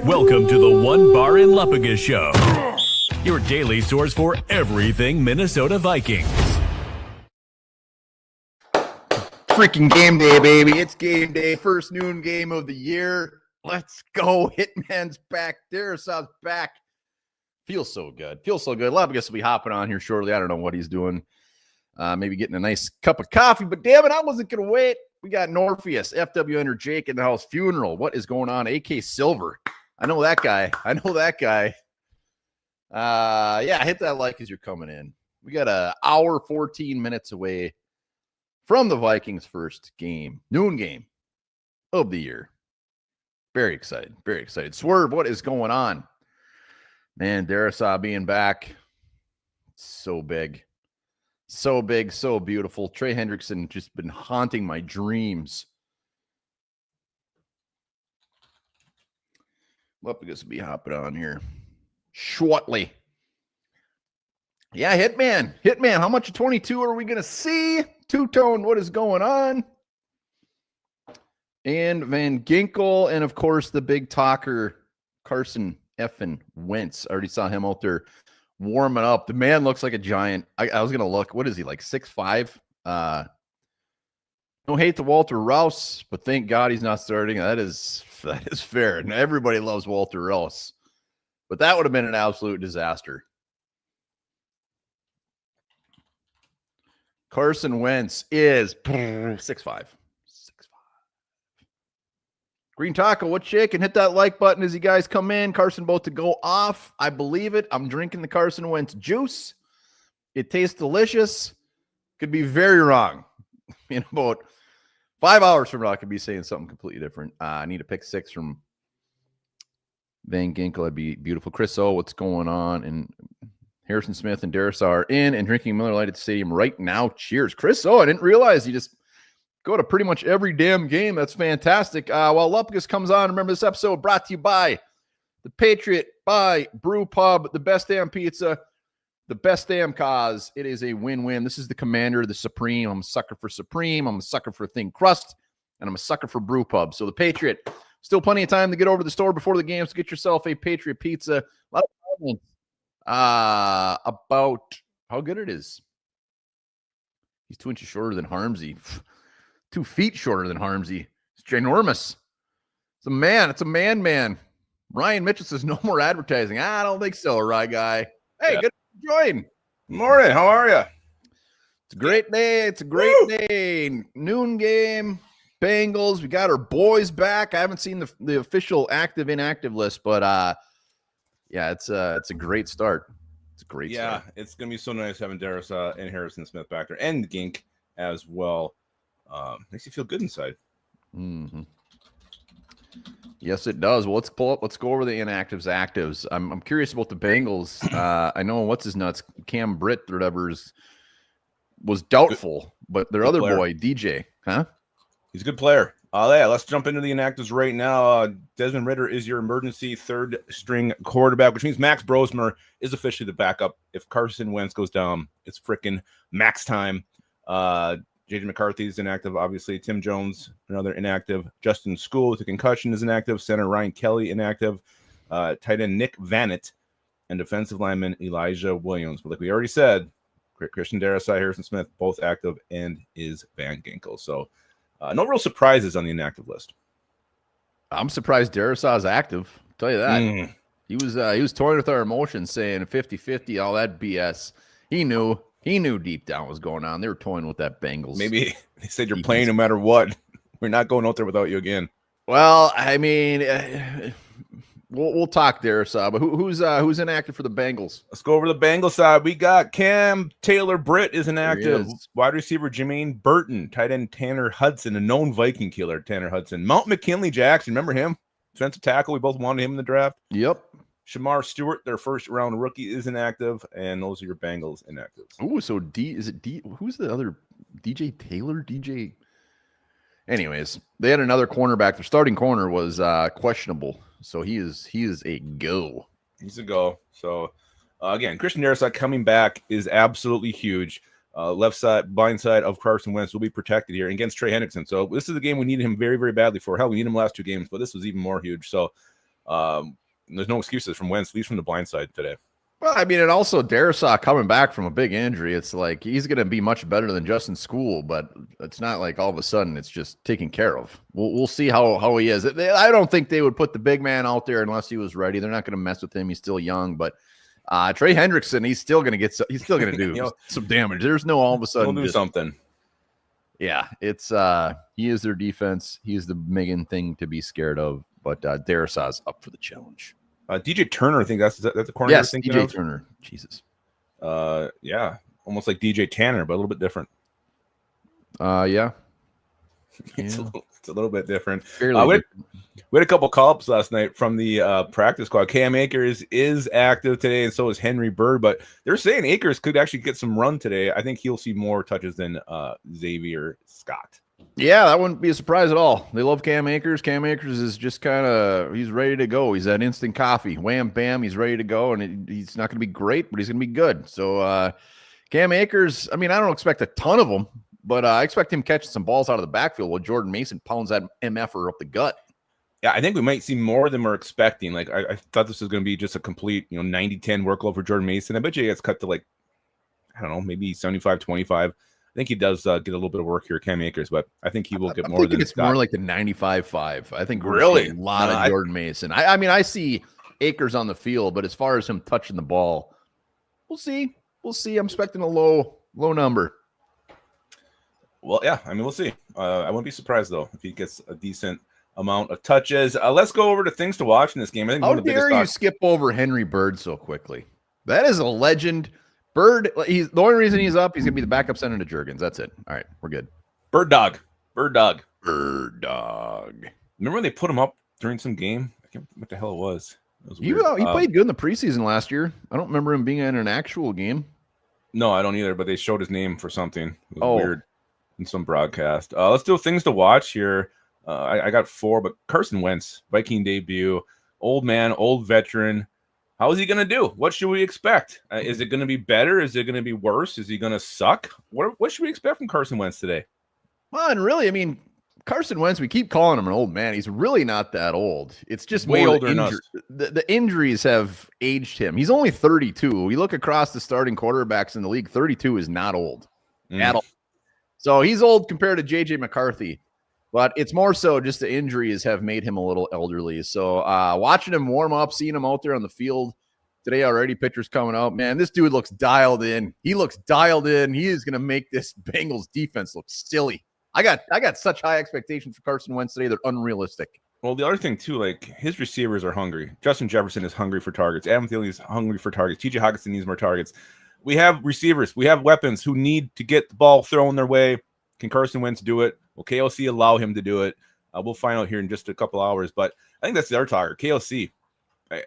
Welcome to the Onebar Lupagus Show, your daily source for everything Minnesota Vikings. Freaking game day, baby. It's game day. First noon game of the year. Let's go. Hitman's back. Darasov's back. Feels so good. Lupagus will be hopping on here shortly. I don't know what he's doing. Maybe getting a nice cup of coffee, but damn it, I wasn't going to wait. We got Norpheus, FW Enter Jake in the house. Funeral. What is going on? AK Silver. I know that guy. Yeah, hit that like as you're coming in. We got an hour, 14 minutes away from the Vikings' first game, noon game of the year. Very excited. Swerve, what is going on? Man, Darasov being back. So big. So beautiful. Trey Hendrickson just been haunting my dreams. Lupagus will be hopping on here shortly. Yeah, Hitman, how much of 22 are we going to see? Two-tone, what is going on? And Van Ginkel, and of course, the big talker, Carson effing Wentz. I already saw him out there warming up. The man looks like a giant. I was going to look. What is he, like 6'5"? No hate to Walter Rouse, but thank God he's not starting. That is fair. And everybody loves Walter Rouse. But that would have been an absolute disaster. Carson Wentz is 6'5". Green Taco, what's shaking? Hit that like button as you guys come in. Carson about to go off. I believe it. I'm drinking the Carson Wentz juice. It tastes delicious. Could be very wrong. In about 5 hours from now, I could be saying something completely different. I need to pick 6 from Van Ginkel. That'd be beautiful. Chris O, what's going on? And Harrison Smith and Darasov are in and drinking Miller Lite at the stadium right now. Cheers. Chris O, I didn't realize you just go to pretty much every damn game. That's fantastic. While Lupagus comes on, remember this episode brought to you by the Patriot, by Brew Pub, the best damn pizza, the best damn cause. It is a win-win. This is the commander, the Supreme. I'm a sucker for Supreme. I'm a sucker for thin crust, and I'm a sucker for Brew Pub. So the Patriot, still plenty of time to get over to the store before the game. So get yourself a Patriot pizza. A lot of comments about how good it is. He's 2 inches shorter than Harmsy. 2 feet shorter than Harmsy. It's ginormous. It's a man. Ryan Mitchell says no more advertising. I don't think so, right, guy. Hey, good to join. Morning. How are you? It's a great day. Day. Noon game. Bengals. We got our boys back. I haven't seen the official active inactive list, but yeah, it's a great start. It's a great start. Yeah, it's gonna be so nice having Darasov and Harrison Smith back there, and Gink as well. Makes you feel good inside. Mm-hmm. Yes, it does. Well, let's go over the inactives, actives. I'm curious about the Bengals. I know what's his nuts, Cam Britt or whatever was doubtful, but their other boy, DJ, huh? He's a good player. Yeah, let's jump into the inactives right now. Desmond Ridder is your emergency third string quarterback, which means Max Brosmer is officially the backup. If Carson Wentz goes down, it's freaking max time. JJ McCarthy is inactive, obviously. Tim Jones, another inactive. Justin School with a concussion is inactive. Center Ryan Kelly inactive. Tight end Nick Vanett, and defensive lineman Elijah Williams. But like we already said, Christian Darasov, Harrison Smith, both active, and is Van Ginkel. So no real surprises on the inactive list. I'm surprised Darasov's active. I'll tell you that. He was toying with our emotions, saying 50-50, all that BS. He knew deep down what was going on. They were toying with that Bengals. Maybe they said you're playing no matter what. We're not going out there without you again. Well, I mean, we'll talk there, but who's inactive for the Bengals? Let's go over the Bengals side. We got Cam Taylor Britt is inactive. Wide receiver Jermaine Burton, tight end Tanner Hudson, a known Viking killer, Tanner Hudson. Mount McKinley Jackson, remember him? Defensive tackle. We both wanted him in the draft. Yep. Shamar Stewart, their first round rookie, is inactive, and those are your Bengals inactives. Oh, so is it D? Who's the other? DJ Taylor? DJ? Anyways, they had another cornerback. Their starting corner was questionable, so he is a go. He's a go. So again, Christian Darasov coming back is absolutely huge. Left side, blind side of Carson Wentz will be protected here against Trey Hendrickson. So this is the game we needed him very, very badly for. Hell, we need him last 2 games, but this was even more huge. So There's no excuses from Wentz, at least from the blind side today. Well, I mean, and also Darisaw coming back from a big injury. It's like he's going to be much better than Justin SKOL, but it's not like all of a sudden it's just taken care of. We'll see how he is. I don't think they would put the big man out there unless he was ready. They're not going to mess with him. He's still young, but Trey Hendrickson, he's still going to do some damage. There's no all of a sudden he'll do something. Yeah, it's he is their defense. He is the main thing to be scared of. But Darisaw's up for the challenge. DJ Turner, I think that's the corner. Yes, DJ Turner. Jesus. Yeah, almost like DJ Tanner, but a little bit different. Yeah. It's a little bit different. Fairly We had a couple call-ups last night from the practice squad. Cam Akers is active today, and so is Henry Bird. But they're saying Akers could actually get some run today. I think he'll see more touches than Xavier Scott. Yeah, that wouldn't be a surprise at all. They love Cam Akers. Cam Akers is just kind of, he's ready to go. He's that instant coffee. Wham, bam, he's ready to go. And he's not going to be great, but he's going to be good. So Cam Akers, I mean, I don't expect a ton of them, but I expect him catching some balls out of the backfield while Jordan Mason pounds that MFer up the gut. Yeah, I think we might see more than we're expecting. Like, I thought this was going to be just a complete, 90-10 workload for Jordan Mason. I bet you he gets cut to like, I don't know, maybe 75-25. I think he does get a little bit of work here, Cam Akers, but I think he will get more than it's Scott. More like the 95-5. I think we're really seeing a lot of Jordan Mason. I mean, I see Akers on the field, but as far as him touching the ball, we'll see. We'll see. I'm expecting a low number. Well, yeah, I mean, we'll see. I wouldn't be surprised though if he gets a decent amount of touches. Let's go over to things to watch in this game. I think how dare you skip over Henry Bird so quickly? That is a legend. Bird, the only reason he's up, he's going to be the backup center to Juergens. That's it. All right, we're good. Bird dog. Remember when they put him up during some game? I can't remember what the hell it was. He played good in the preseason last year. I don't remember him being in an actual game. No, I don't either, but they showed his name for something. It was weird in some broadcast. Let's do things to watch here. I got 4, but Carson Wentz, Viking debut, old man, old veteran. How is he going to do? What should we expect? Is it going to be better? Is it going to be worse? Is he going to suck? What should we expect from Carson Wentz today? Well, and really, I mean, Carson Wentz, we keep calling him an old man. He's really not that old. It's just way older than us. The injuries have aged him. He's only 32. You look across the starting quarterbacks in the league, 32 is not old at all. So he's old compared to J.J. McCarthy. But it's more so just the injuries have made him a little elderly. So watching him warm up, seeing him out there on the field today already, pitchers coming out, man, this dude looks dialed in. He looks dialed in. He is going to make this Bengals defense look silly. I got such high expectations for Carson Wentz today. They're unrealistic. Well, the other thing, too, like his receivers are hungry. Justin Jefferson is hungry for targets. Adam Thielen is hungry for targets. T.J. Hockenson needs more targets. We have receivers. We have weapons who need to get the ball thrown their way. Can Carson Wentz do it? Will KLC allow him to do it? We'll find out here in just a couple hours. But I think that's their target. KLC,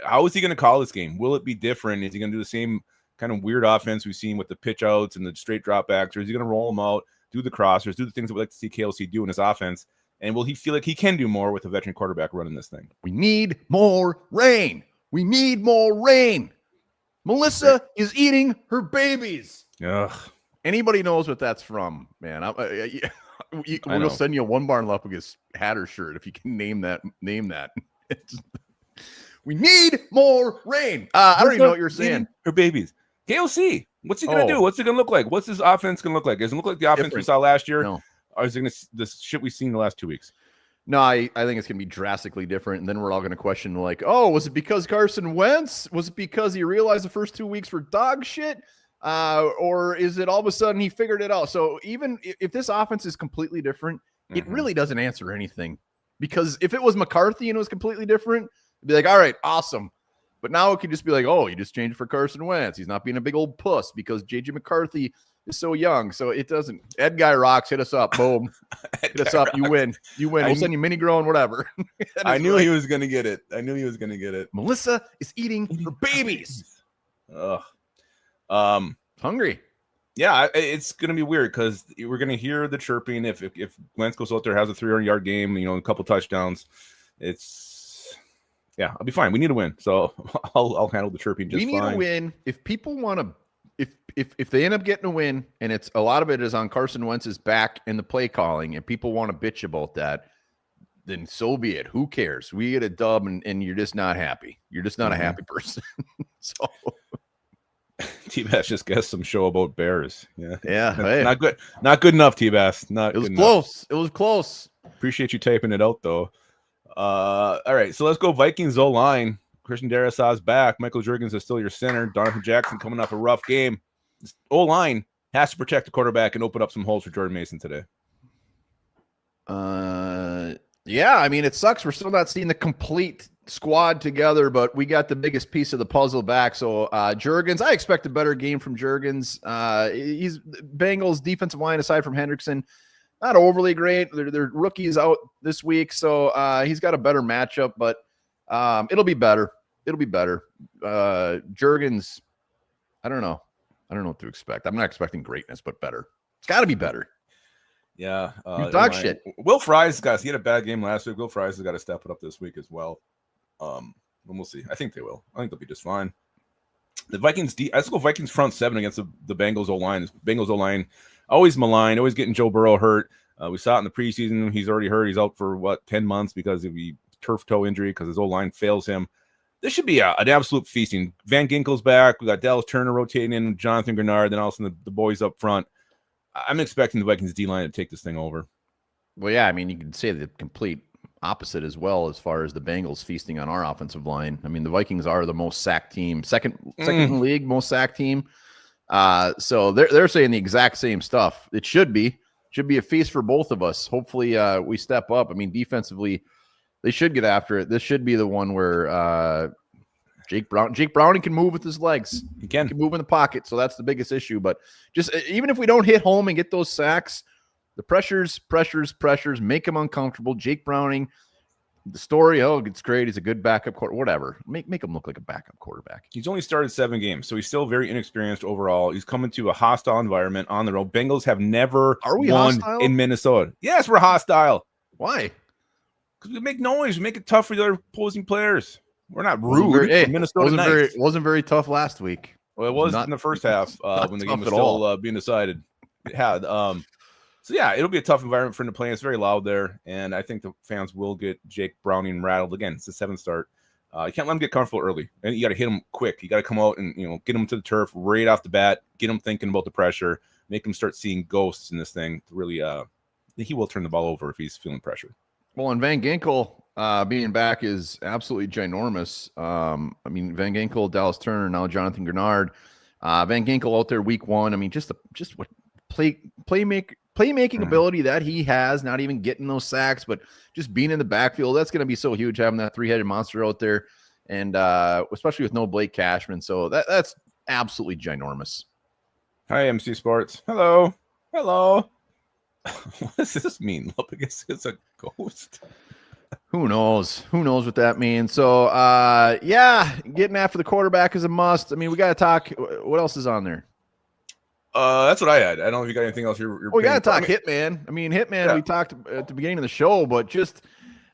how is he going to call this game? Will it be different? Is he going to do the same kind of weird offense we've seen with the pitch outs and the straight dropbacks? Or is he going to roll them out, do the crossers, do the things that we like to see KLC do in his offense? And will he feel like he can do more with a veteran quarterback running this thing? We need more rain. We need more rain. Melissa is eating her babies. Ugh. Anybody knows what that's from, man. We'll send you a Onebar Lupagus hat or shirt if you can name that. We need more rain. I don't even know what you're saying. Her babies. KLC. What's he going to do? What's it going to look like? What's his offense going to look like? Does it look like the offense we saw last year? No. Or is it going to the shit we've seen the last 2 weeks? No, I think it's going to be drastically different. And then we're all going to question, like, oh, was it because Carson Wentz? Was it because he realized the first 2 weeks were dog shit? Or is it all of a sudden he figured it out? So even if this offense is completely different, it really doesn't answer anything. Because if it was McCarthy and it was completely different, it'd be like, all right, awesome. But now it could just be like, oh, you just changed for Carson Wentz. He's not being a big old puss because J.J. McCarthy is so young. So it doesn't. Ed Guy rocks. Hit us up. Boom. Hit us up. You win. We'll send you mini grown, whatever. I knew he was going to get it. Melissa is eating her babies. Ugh. Hungry. Yeah, it's gonna be weird because we're gonna hear the chirping if Wentz goes out there, has a 300-yard game, a couple touchdowns. I'll be fine. We need a win, so I'll handle the chirping just fine. We need a win. If people want to, if they end up getting a win, and it's a lot of it is on Carson Wentz's back and the play calling, and people want to bitch about that, then so be it. Who cares? We get a dub and you're just not happy. You're just not a happy person. So T-Bass just guessed some show about Bears. Yeah. Hey. Not good. Not good enough, T-Bass. It was close. It was close. Appreciate you typing it out, though. All right, so let's go Vikings O-line. Christian Darrisaw's back. Michael Juergens is still your center. Donovan Jackson coming off a rough game. This O-line has to protect the quarterback and open up some holes for Jordan Mason today. Yeah, I mean, it sucks. We're still not seeing the complete squad together, but we got the biggest piece of the puzzle back. So Juergens, I expect a better game from Juergens. He's Bengals defensive line aside from Hendrickson, not overly great. Their rookies out this week, so he's got a better matchup, but it'll be better. It'll be better. Juergens, I don't know what to expect. I'm not expecting greatness, but better. It's got to be better. Yeah. Dog shit. Will Fries, guys, he had a bad game last week. Will Fries has got to step it up this week as well. And we'll see. I think they will. I think they'll be just fine. The Vikings, let's go Vikings front seven against the Bengals O-line. Bengals O-line, always maligned, always getting Joe Burrow hurt. We saw it in the preseason. He's already hurt. He's out for 10 months because of the turf toe injury because his O-line fails him. This should be an absolute feasting. Van Ginkel's back. We got Dallas Turner rotating in, Jonathan Grenard, then also the boys up front. I'm expecting the Vikings D-line to take this thing over. Well, yeah, I mean, you can say the complete opposite as well as far as the Bengals feasting on our offensive line. I mean, the Vikings are the most sacked team, second in the league, most sacked team. So they're saying the exact same stuff. It should be a feast for both of us. Hopefully we step up. I mean, defensively, they should get after it. This should be the one where Jake Browning can move with his legs. He can move in the pocket, so that's the biggest issue. But just even if we don't hit home and get those sacks, the pressures make him uncomfortable. Jake Browning, the story, it's great. He's a good backup quarterback. Whatever. Make him look like a backup quarterback. He's only started 7 games, so he's still very inexperienced overall. He's coming to a hostile environment on the road. Bengals have never won hostile? In Minnesota. Yes, we're hostile. Why? Because we make noise. We make it tough for the other opposing players. We're not rude. Minnesota wasn't very tough last week. Well, it was in the first half when the game was still being decided. It had. So, yeah, it'll be a tough environment for him to play. It's very loud there, and I think the fans will get Jake Browning rattled again. It's a 7 start. You can't let him get comfortable early, and you got to hit him quick. You got to come out and get him to the turf right off the bat, get him thinking about the pressure, make him start seeing ghosts in this thing. Really, he will turn the ball over if he's feeling pressure. Well, and Van Ginkel being back is absolutely ginormous. I mean, Van Ginkel, Dallas Turner, now Jonathan Grenard. Van Ginkel out there week 1. I mean, just what playmaking ability that he has, not even getting those sacks, but just being in the backfield. That's going to be so huge having that 3-headed monster out there, and especially with no Blake Cashman. So that's absolutely ginormous. Hi, MC Sports. Hello. What does this mean? Lupagus is a ghost. Who knows what that means? So, yeah, getting after the quarterback is a must. I mean, we got to talk. What else is on there? That's what I had. I don't know if you got anything else. We got to talk Hitman. I mean, Hitman, we talked at the beginning of the show, but just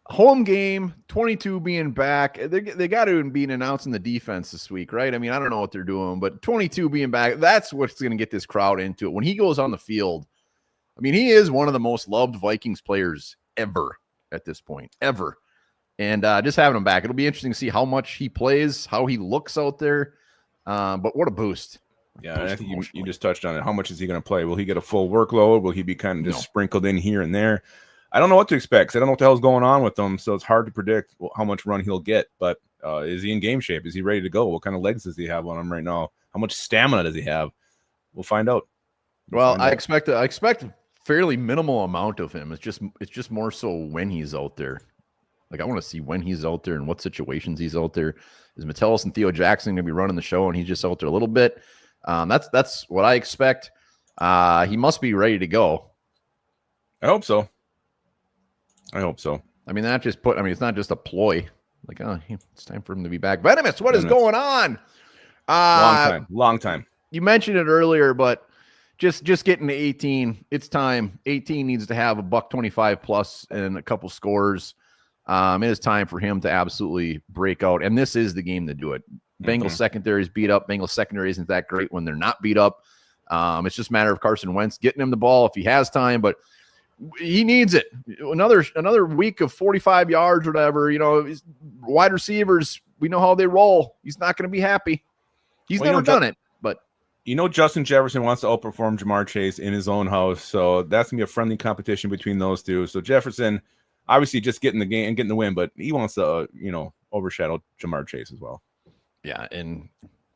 home game, 22 being back. They got to be announcing the defense this week, right? I mean, I don't know what they're doing, but 22 being back, that's what's going to get this crowd into it. When he goes on the field, I mean, he is one of the most loved Vikings players ever at this point, ever. And just having him back, it'll be interesting to see how much he plays, how he looks out there. But what a boost. Yeah, I think you just touched on it. How much is he going to play? Will he get a full workload? Will he be kind of just sprinkled in here and there? I don't know what to expect. 'Cause I don't know what the hell's going on with him, so it's hard to predict how much run he'll get. But is he in game shape? Is he ready to go? What kind of legs does he have on him right now? How much stamina does he have? We'll find out. I expect a fairly minimal amount of him. It's just more so when he's out there. Like, I want to see when he's out there and what situations he's out there. Is Metellus and Theo Jackson going to be running the show and he's just out there a little bit? That's what I expect. He must be ready to go. I hope so. I mean, it's not just a ploy. Like, it's time for him to be back. Venomous, what is going on? Long time. You mentioned it earlier, but just getting to 18, it's time. 18 needs to have a $125 plus and a couple scores. It is time for him to absolutely break out, and this is the game to do it. Bengals secondary is beat up. Bengals secondary isn't that great when they're not beat up. It's just a matter of Carson Wentz getting him the ball if he has time. But He needs it. Another week of 45 yards or whatever. Wide receivers, we know how they roll. He's not going to be happy. He's never done it, but Justin Jefferson wants to outperform Jamar Chase in his own house, so that's gonna be a friendly competition between those two. So Jefferson, obviously, just getting the game and getting the win, but he wants to, overshadow Jamar Chase as well. Yeah, and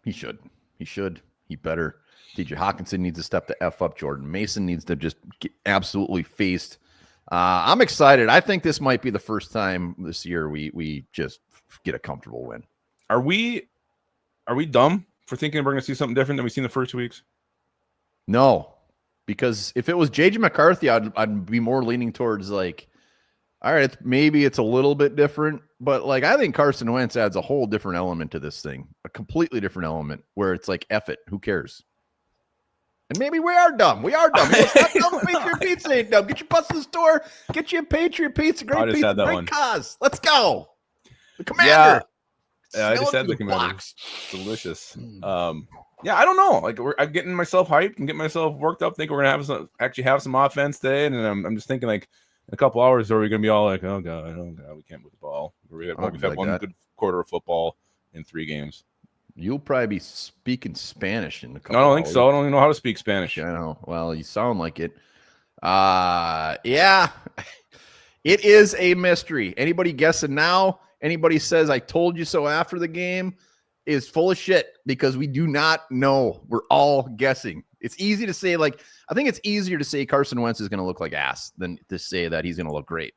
he should. He better. TJ Hawkinson needs to step the F up. Jordan Mason needs to just get absolutely faced. I'm excited. I think this might be the first time this year we just get a comfortable win. Are we dumb for thinking we're going to see something different than we've seen the first 2 weeks? No, because if it was JJ McCarthy, I'd be more leaning towards like, all right, maybe it's a little bit different, but like I think Carson Wentz adds a whole different element to this thing, a completely different element where it's like, F it, who cares? And maybe we are dumb. We are dumb. Stop dumb. Patriot Pizza ain't dumb. Get your bus to the store. Get you a Patriot Pizza. Great pizza. Great cause. Let's go. The Commander. Yeah, I just had the Commander. Blocks. Delicious. I don't know. Like I'm getting myself hyped and getting myself worked up. Think we're gonna have some offense today, and I'm just thinking like in a couple hours, are we gonna be all like, oh god, we can't move the ball. We've had one good quarter of football in 3 games. You'll probably be speaking Spanish in a couple. I don't think so. I don't even know how to speak Spanish. I know. Well, you sound like it. Yeah, it is a mystery. Anybody guessing now? Anybody says I told you so after the game is full of shit because we do not know. We're all guessing. It's easy to say, like, I think it's easier to say Carson Wentz is going to look like ass than to say that he's going to look great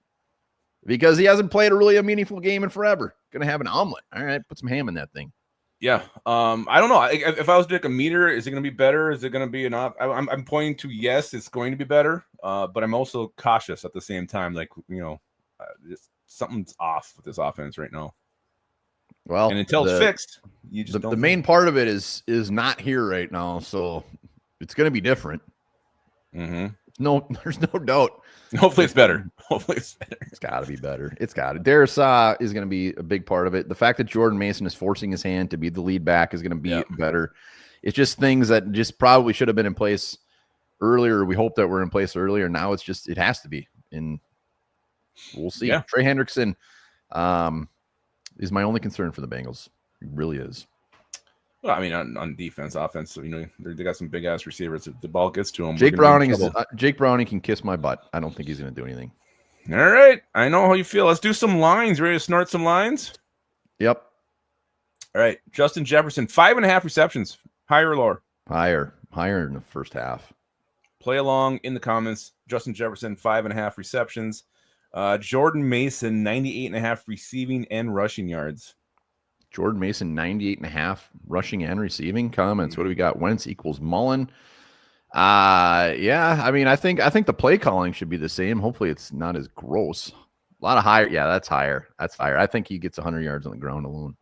because he hasn't played a meaningful game in forever. Going to have an omelet. All right, put some ham in that thing. Yeah. I don't know. If I was to take a meter, is it going to be better? Is it going to be enough? I'm pointing to yes, it's going to be better. But I'm also cautious at the same time. Like, just something's off with this offense right now. Well, and until it's fixed, you just don't. The main part of it is not here right now, so it's going to be different. Mm-hmm. There's no doubt. Hopefully it's better. It's got to be better. It's got to. Darius is going to be a big part of it. The fact that Jordan Mason is forcing his hand to be the lead back is going to be better. It's just things that just probably should have been in place earlier. We hope that we're in place earlier. Now it has to be. And we'll see. Yeah. Trey Hendrickson is my only concern for the Bengals. He really is. Well, I mean, on defense, offense, so, they got some big ass receivers. If the ball gets to them, Jake Browning can kiss my butt. I don't think he's going to do anything. All right, I know how you feel. Let's do some lines. Ready to snort some lines? Yep. All right, Justin Jefferson, 5.5 receptions, higher or lower? Higher in the first half. Play along in the comments. Justin Jefferson, 5.5 receptions. Jordan Mason, 98.5 receiving and rushing yards. Jordan Mason, 98.5 rushing and receiving. Comments. What do we got? Wentz equals Mullen. Yeah. I mean, I think the play calling should be the same. Hopefully, it's not as gross. A lot of higher. Yeah, that's higher. I think he gets 100 yards on the ground alone.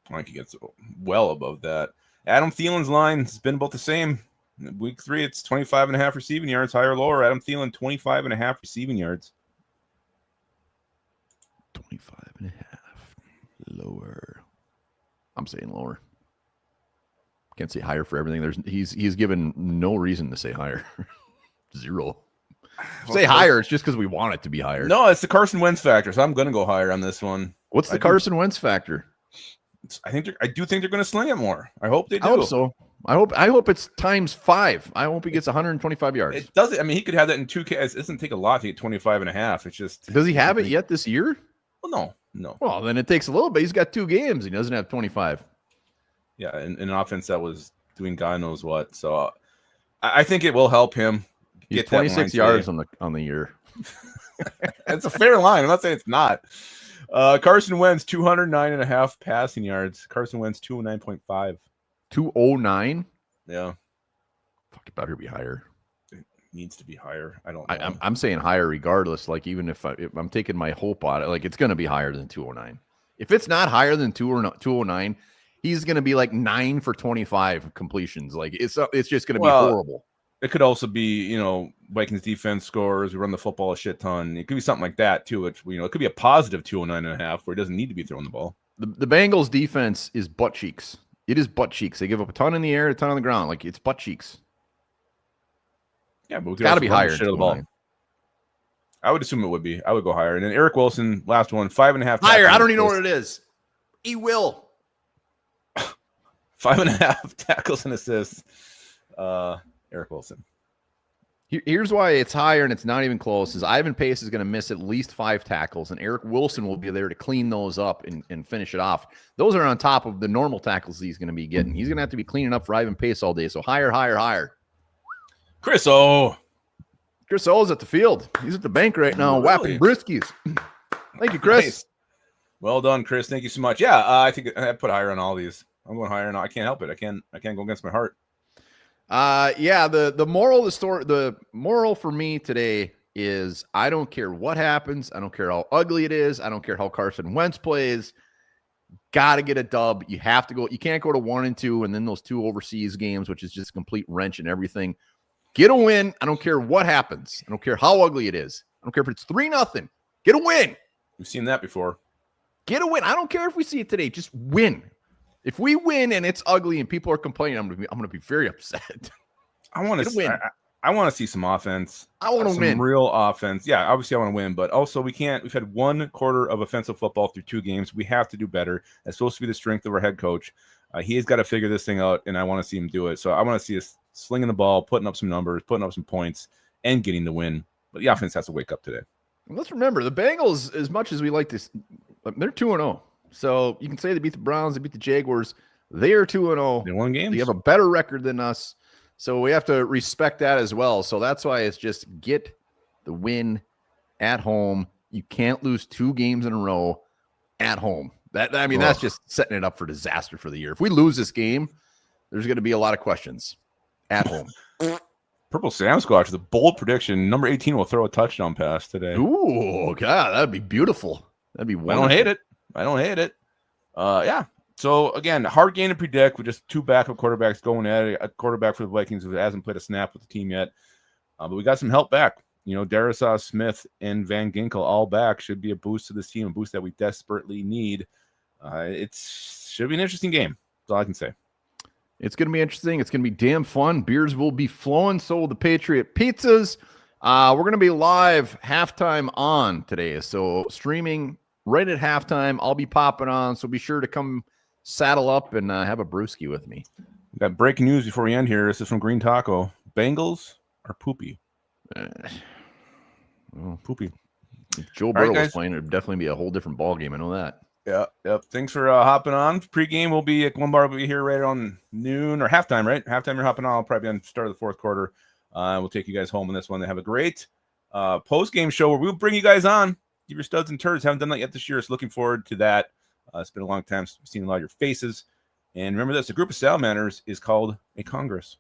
I think he gets well above that. Adam Thielen's line has been about the same. Week 3, it's 25.5 receiving yards, higher or lower. Adam Thielen, 25.5 receiving yards. 25.5 lower. I'm saying lower. Can't say higher for everything. He's given no reason to say higher. Zero. Say higher. It's just because we want it to be higher. No, it's the Carson Wentz factor. So I'm going to go higher on this one. What's the Carson Wentz factor? I do think they're going to sling it more. I hope they do. I hope so. I hope it's times 5. I hope he gets 125 yards. It doesn't. I mean, he could have that in 2 cases. It doesn't take a lot to get 25.5. It's just. Does he have it yet this year? Well, no. Well, then it takes a little bit. He's got 2 games. He doesn't have 25. Yeah, in an offense that was doing God knows what. So I think it will help him get 26 yards on the year. It's a fair line. I'm not saying it's not. Carson Wentz, 209.5 passing yards. Carson Wentz, 209.5. 209? Yeah. Fuck, it better be higher. It needs to be higher. I don't know. I'm saying higher regardless. Like, even if I'm taking my hope on it, like, it's going to be higher than 209. If it's not higher than 209, he's going to be like 9 for 25 completions. Like, it's just going to be horrible. It could also be, Vikings defense scores. We run the football a shit ton. It could be something like that too. Which, it could be a positive 209.5 where he doesn't need to be throwing the ball. The Bengals defense is butt cheeks. It is butt cheeks. They give up a ton in the air, a ton on the ground. Like, it's butt cheeks. Yeah, but it's got to be higher. Shit of the ball. I would assume it would be. I would go higher. And then Eric Wilson, last one, 5.5. Higher. I don't even know what it is. He will. 5.5 tackles and assists. Eric Wilson. Here's why it's higher and it's not even close. Is Ivan Pace is going to miss at least 5 tackles, and Eric Wilson will be there to clean those up and finish it off. Those are on top of the normal tackles he's going to be getting. He's going to have to be cleaning up for Ivan Pace all day. So higher, higher, higher. Chris O. Chris O's at the field. He's at the bank right now, whapping briskies. Thank you, Chris. Nice. Well done, Chris. Thank you so much. Yeah, I think I put higher on all these. I'm going higher now. I can't help it. I can't go against my heart. Yeah, the moral of the story, the moral for me today is I don't care what happens. I don't care how ugly it is. I don't care how Carson Wentz plays. Got to get a dub. You have to go. You can't go to 1-2 and then those 2 overseas games, which is just a complete wrench and everything. Get a win. I don't care what happens. I don't care how ugly it is. I don't care if it's 3-0. Get a win. We've seen that before. Get a win. I don't care if we see it today. Just win. If we win and it's ugly and people are complaining, I'm gonna be very upset. I want to win. I want to see some offense. I want to win. Real offense. Yeah, obviously I want to win, but also we can't. We've had 1 quarter of offensive football through 2 games. We have to do better. That's supposed to be the strength of our head coach. He has got to figure this thing out, and I want to see him do it. So I want to see us slinging the ball, putting up some numbers, putting up some points, and getting the win. But the offense has to wake up today. And let's remember, the Bengals, as much as we like this, they're 2-0. So you can say they beat the Browns, they beat the Jaguars. They are 2-0. They won games. They have a better record than us. So we have to respect that as well. So that's why it's just get the win at home. You can't lose 2 games in a row at home. That's just setting it up for disaster for the year. If we lose this game, there's going to be a lot of questions at home. Purple Sam Squatch with a bold prediction. Number 18 will throw a touchdown pass today. Ooh, God, that'd be beautiful. That'd be wonderful. I don't hate it. Yeah. So, again, hard game to predict with just 2 backup quarterbacks going at it. A quarterback for the Vikings who hasn't played a snap with the team yet. But we got some help back. Darisaw Smith and Van Ginkel all back should be a boost to this team, a boost that we desperately need. It should be an interesting game. That's all I can say. It's going to be interesting. It's going to be damn fun. Beers will be flowing. So will the Patriot pizzas. We're going to be live halftime on today. So streaming right at halftime. I'll be popping on. So be sure to come saddle up and have a brewski with me. We got breaking news before we end here. This is from Green Taco. Bengals are poopy. Poopy. If Joe Burrow was playing, it would definitely be a whole different ball game. I know that. Yeah. Yep. Thanks for hopping on. Pre-game will be at Onebar. We'll be here right on noon or halftime, right? Halftime you're hopping on. I'll probably be on the start of the 4th quarter. We'll take you guys home on this one. They have a great post-game show where we'll bring you guys on. Give your studs and turds. Haven't done that yet this year. So looking forward to that. It's been a long time since we've seen a lot of your faces. And remember this, a group of salamanders is called a congress.